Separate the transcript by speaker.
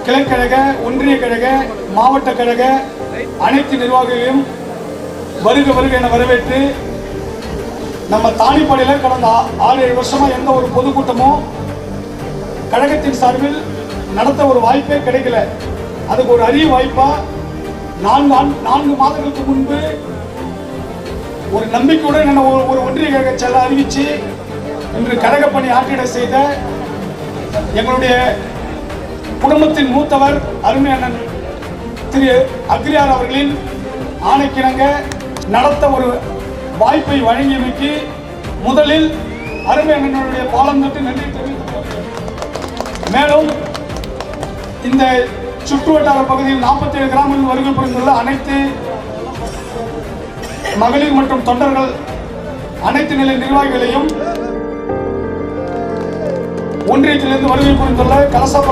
Speaker 1: கிளைக்கழக, ஒன்றிய கழக, மாவட்ட கழக அனைத்து நிர்வாகிகளையும் வருக வருக என வரவேற்று, நம்ம தானிப்பாடியில் கடந்த 6-7 வருஷமா எந்த ஒரு பொதுக்கூட்டமும் கழகத்தின் சார்பில் நடத்த ஒரு வாய்ப்பே கிடைக்கல. அதுக்கு ஒரு அரிய வாய்ப்பா 4 மாதங்களுக்கு முன்பு ஒரு நம்பிக்கையுடன் என்ன ஒரு ஒன்றிய கழக செல்ல அறிவிச்சு இன்று கழக பணி ஆற்றிட செய்த எங்களுடைய குடும்பத்தின் மூத்தவர் அருமை அண்ணன் திரு அக்ரியார் அவர்களின் ஆணைக்கிணங்க நடத்த ஒரு வாய்ப்பை வழங்கியமைக்கு முதலில் அருமை அண்ணனுடைய பாலம் தொட்டு நன்றி தெரிவித்துக் மேலும் இந்த சுற்றுவட்டார பகுதியில் 47 கிராமங்களில் வருகை புரிந்துள்ள அனைத்து மகளிர் மற்றும் தொண்டர்கள் அனைத்து நிலை நிர்வாகிகளையும் ஒன்றியத்திலிருந்து வருகை புரிந்துள்ள கலசா